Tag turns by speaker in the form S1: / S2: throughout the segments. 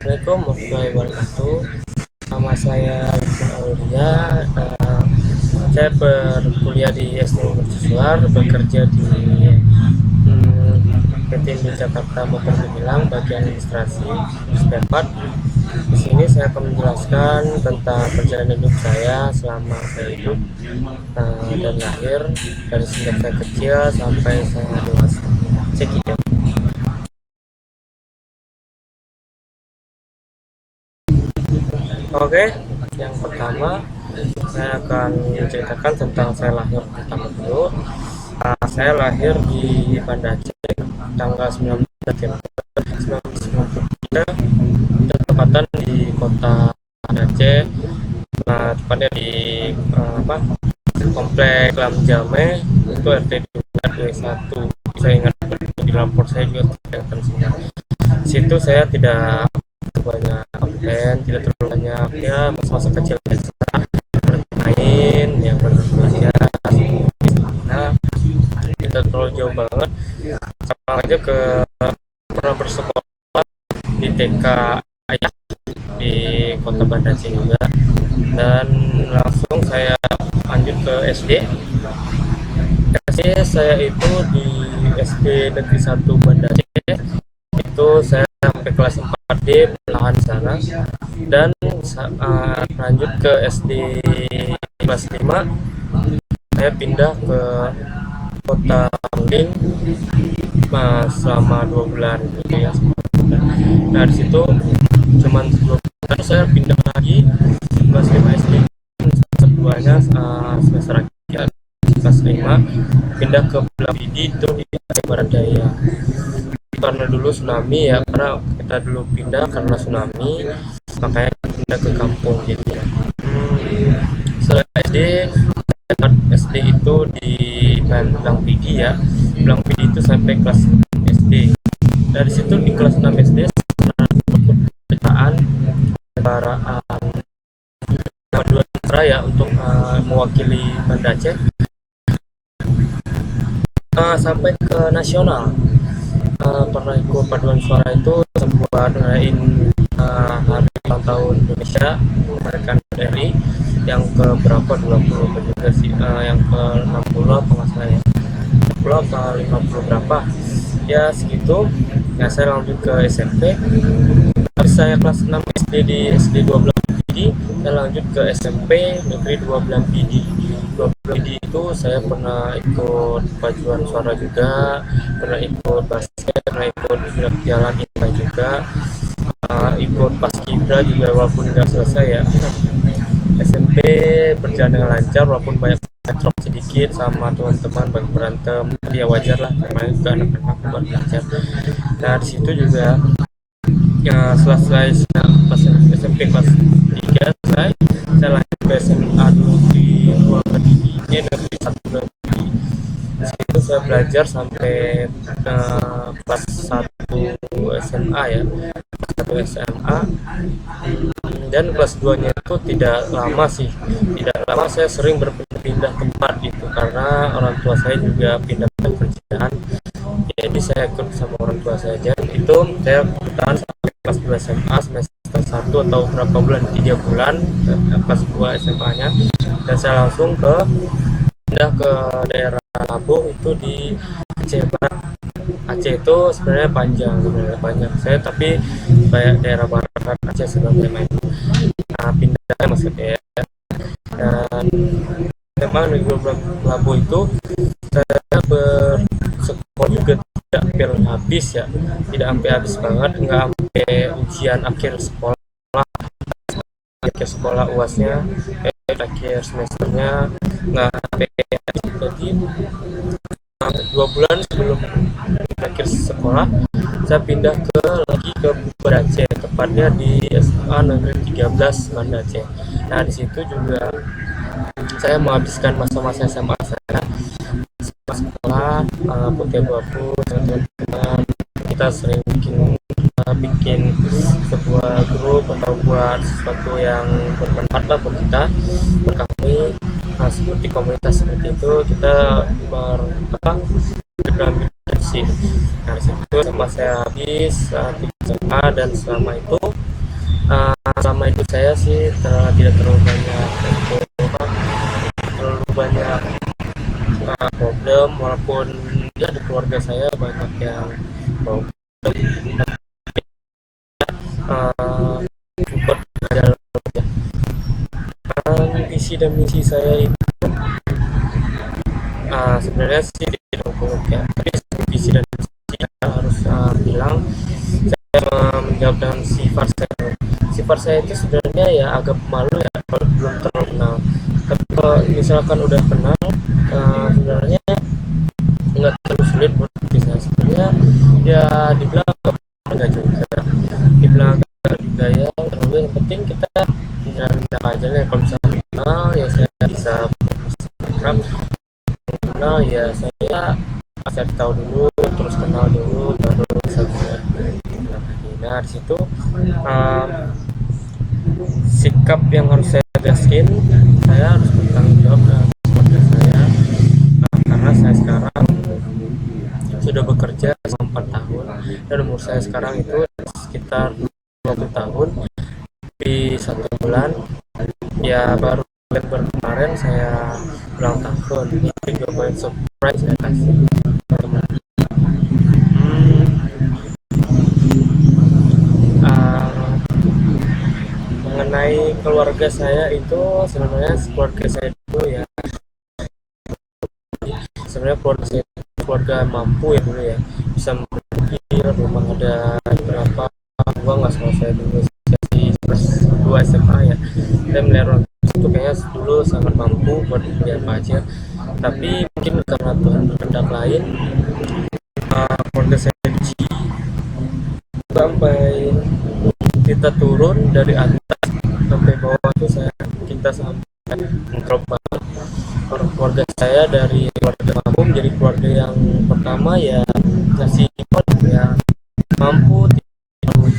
S1: Assalamualaikum warahmatullahi wabarakatuh. Nama saya Rizal Aulia. Saya berkuliah di SD Mercusuar, bekerja di PT Induk Jakarta Motor Gemilang, bagian administrasi spare part. Di sini saya akan menjelaskan tentang perjalanan hidup saya selama saya hidup dan lahir dari sejak saya kecil sampai saya dewasa. Sekian. Oke, yang pertama saya akan menceritakan tentang saya lahir pertama dulu. Saya lahir di Banda Aceh tanggal 19 September 1993, bertepatan di kota Banda Aceh, tepatnya di Komplek Lam Jame, itu RT 2 Saya ingat di lapor saya juga tidak tersinar. Situ saya tidak banyak konten, tidak terlalu banyak ya masa-masa kecil biasa, bermain yang belajar. Nah, tidak terlalu jauh banget, sama aja pernah bersekolah di TK Ayah di kota Banda Aceh juga, dan langsung saya lanjut ke SD. Saya itu di SD Negeri 1 Banda Aceh, itu saya sampai kelas 4D bertahan di sana, dan lanjut ke SD kelas 5 saya pindah ke kota Bangling selama 2 bulan gitu ya. Nah, di situ cuman 2 bulan saya pindah lagi kelas 5 SD, keduanya semester akhir kelas 5 pindah ke Pulau Pidi, itu di Barat Daya. Karena dulu tsunami ya, karena kita dulu pindah karena tsunami, makanya pindah ke kampung gitu ya. Setelah SD itu di Blang Pidi ya, Blang Pidi itu sampai kelas SD. Dari situ di kelas 6 SD pekerjaan kejuaraan paduan suara ya, untuk mewakili Banda Aceh sampai ke nasional. Pernah ikut paduan suara itu buat ngerayain hari ulang tahun Indonesia, kemerdekaan RI yang ke berapa, 20 juga sih, yang ke 60 apa nggak salah ya, 60 apa 50 berapa ya segitu. Ya saya lanjut ke SMP. Habis saya kelas 6 SD di SD 12 PD, saya lanjut ke SMP Negeri 12 PD. 12 PD itu saya pernah ikut paduan suara juga, pernah ikut basket, pernah ikut jalan IPA juga, ikut paskibra juga walaupun nggak selesai ya. SMP berjalan dengan lancar walaupun banyak bentrok sedikit sama teman-teman, banyak berantem, ya wajar lah, namanya juga anak-anak buat belajar. Nah, di situ juga ya, selesai pas SMP kelas 3 saya lanjut ke SMA dulu di ini Negeri 1. Di situ saya belajar sampai kelas 1 SMA ya, kelas 1 SMA. Dan kelas 2 nya itu tidak lama saya sering berpindah tempat gitu, karena orang tua saya juga pindah kerjaan, jadi saya ikut sama orang tua saya aja. Itu saya bertahan sampai kelas 2 SMA, semester 1 atau berapa bulan, 3 bulan kelas 2 SMA nya, dan saya langsung pindah ke daerah Labuh, itu di Aceh Barat. Aceh itu sebenarnya banyak saya, tapi kayak daerah barat Aceh sebagai main pindah maksudnya ya. Dan memang di Labuh itu saya bersekolah juga tidak hampir habis ya, tidak sampai habis banget, nggak sampai ujian akhir sekolah UASnya, akhir semesternya nggak sampai habis. Jadi 2 bulan sebelum akhir sekolah saya pindah lagi ke Banda Aceh, tepatnya di SMA Negeri 13 Banda Aceh. Nah, di situ juga saya menghabiskan masa-masa SMA saya sekolah, putih abu-abu dengan teman-teman. Kita sering bikin sebuah grup atau buat sesuatu yang bermanfaat lah buat kita, buat kami. Seperti komunitas seperti itu, kita bergabung bersih. Nah situ SMA saya habis 3 SMA, dan selama itu saya sih tidak terlalu banyak terlalu banyak problem, walaupun ya di keluarga saya banyak yang problem, uh, support dalam visi dan misi saya itu sebenarnya sih didukung ya, tapi visi dan misi saya harus bilang saya menjawab dengan sifat saya itu sebenarnya ya agak malu ya kalau belum terlalu kenal, tapi kalau misalkan udah kenal sebenarnya nggak terlalu sulit buat diri saya sebenarnya, ya dibilang enggak juga, dibilang enggak juga ya, terlalu yang penting kita jalan aja nih. Kalau misalnya kenal ya saya bisa bersikap, kenal ya saya cari tahu dulu, terus kenal dulu, baru bisa lagi. Nah di situ sikap yang harus saya tegaskan, saya harus bertanggung jawab dengan keluarga saya, karena saya sekarang sudah bekerja selama 4 tahun, dan umur saya sekarang itu sekitar 20 tahun. Di 1 bulan ya baru November kemarin saya ulang tahun, itu juga buat surprise saya kasih teman. Mengenai keluarga saya itu sebenarnya keluarga saya itu ya sebenarnya keluarga saya keluarga mampu ya dulu ya, bisa membeli rumah ada berapa gua nggak salah saya dulu di kelas 2 SMA ya, saya melihat orang itu kayaknya dulu sangat mampu buat beli apa aja, tapi mungkin karena Tuhan berkehendak lain, keluarga saya uji sampai kita turun dari atas sampai bawah tuh kita sampai drop banget. Keluarga saya dari keluarga mampu menjadi keluarga yang pertama ya ngasih ya mampu,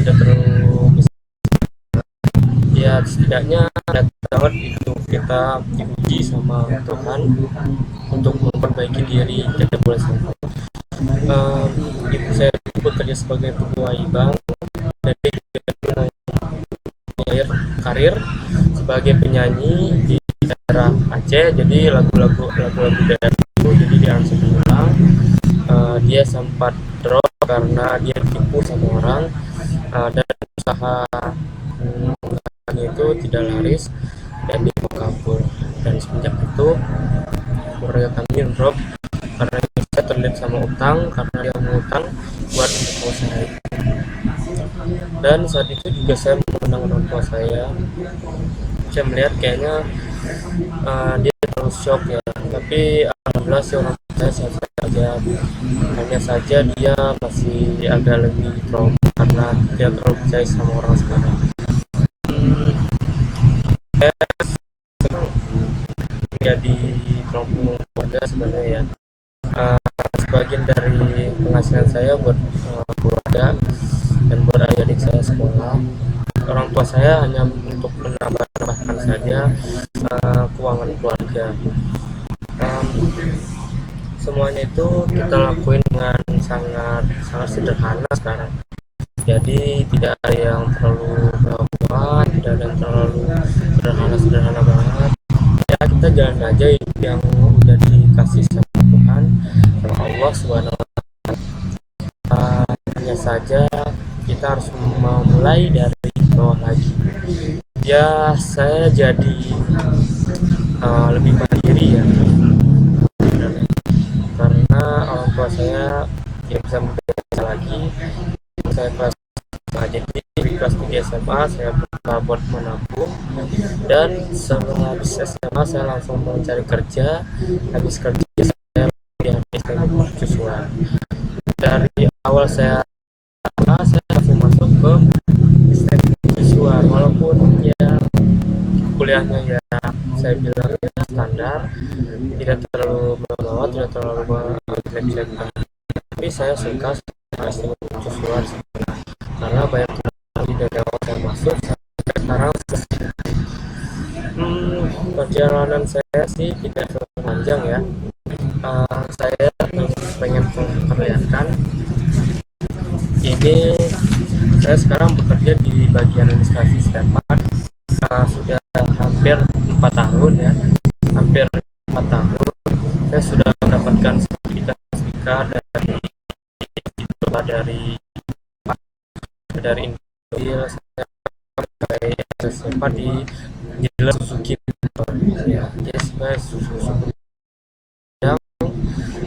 S1: tidak terlalu bisa, ya setidaknya ada banget itu kita diuji sama Tuhan untuk memperbaiki diri, tidak boleh sampai ibu saya bekerja sebagai pegawai bank, dan dia juga karir sebagai penyanyi di daerah Aceh, jadi lagu-lagu daerah itu jadi diaransemen ulang. Dia sempat drop karena dia ditipu sama orang, dan usaha itu tidak laris dan dia mau kabur, dan semenjak itu keluarga kami drop karena saya terlilit sama utang, karena dia mengutang buat usaha itu. Dan saat itu juga saya mengundang orang tua saya melihat kayaknya dia terlalu shock ya, tapi alhamdulillah sih orang tua saya sehat saja, hanya saja dia masih agak lebih trauma karena dia terlalu percaya sama orang sekarang. Saya menjadi trauma keluarga sebenarnya ya, sebagian dari penghasilan saya buat keluarga dan buat adik-adik saya sekolah. Orang tua saya hanya untuk menambahkan saja keuangan keluarga. Semuanya itu kita lakuin dengan sangat sederhana sekarang. Jadi tidak ada yang terlalu mewah, tidak ada yang terlalu sederhana banget. Ya kita jalan aja yang udah dikasih sama Tuhan, sama Allah Subhanahu wa Ta'ala. Hanya saja kita harus memulai dari bawah lagi. Ya saya jadi lebih mandiri ya, karena orang tua saya yang bisa membiayai lagi. Saya kelas jadi di kelas 3 SMA saya buka buat menabung, dan setelah habis SMA saya langsung mencari kerja. Habis kerja saya di STM mercusuar. Dari awal saya langsung masuk ke STM mercusuar, walaupun ya kuliahnya ya saya bilang ya standar, tidak terlalu mewah, tidak terlalu jelek-jelek, tapi saya suka STM mercusuar karena banyak dari awal saya masuk sampai sekarang. Perjalanan saya sih tidak terlalu panjang ya, Saya pengen memperlihatkan ini. Saya sekarang bekerja di bagian administrasi setempat, sudah hampir 4 tahun ya, hampir 4 tahun. Saya sudah mendapatkan sertifikat dari dari Indonesia. Saya pakai setempat di Jelas Suzuki ya, yes, saya Suzuki yang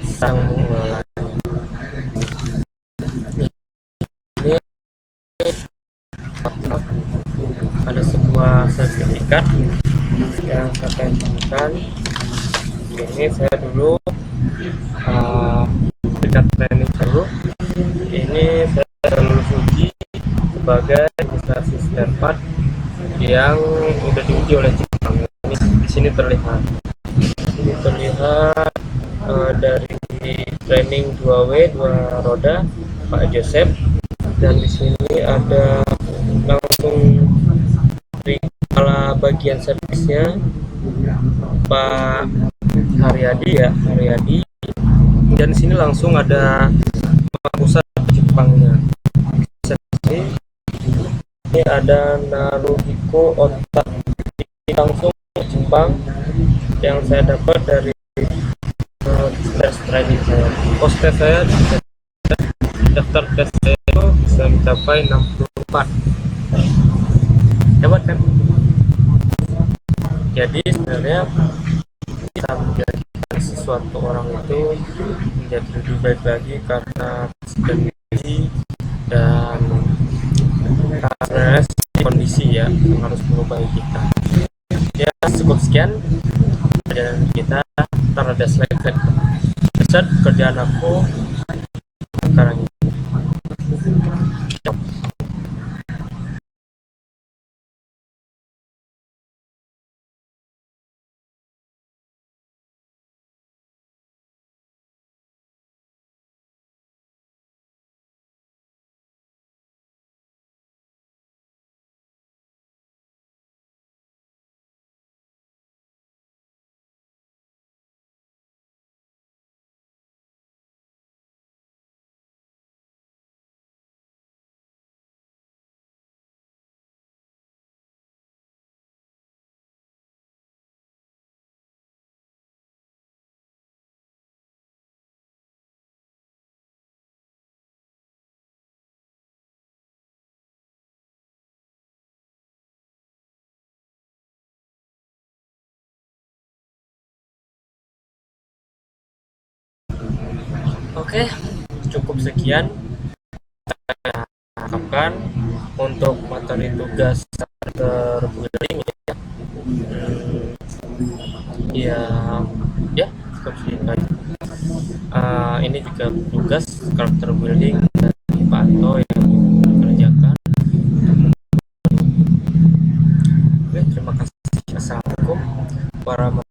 S1: sedang mengelolanya. Ini ada sebuah sertifikat yang saya temukan. Ini saya dulu dekat training dulu. Ini saya lulus uji sebagai administrasi spare part yang sudah diuji oleh Jepang. Ini di sini terlihat. Ini terlihat dari training 2W 2 roda Pak Joseph, dan di sini ada langsung dari kepala bagian servisnya Pak Haryadi, dan di sini langsung ada pusat Jepangnya. Ini ada Naruhiko Otak, ini langsung Jepang yang saya dapat dari tes training saya. Tes saya, daftar tes saya itu bisa mencapai 64. Hebat kan? Jadi sebenarnya bisa menjadikan sesuatu orang itu menjadi lebih baik lagi karena kondisi dan sebenarnya kondisi ya yang harus mengubah kita. Ya cukup sekian perjalanan kita. Ntar ada slide besar kerjaan aku sekarang ini. Oke, cukup sekian saya lakukan untuk materi tugas terbuilding ya. Ya, ya cukup segitu aja. Ini juga tugas karakter building dari Pak Anto yang dikerjakan. Oke, terima kasih. Assalamualaikum warahmatullahi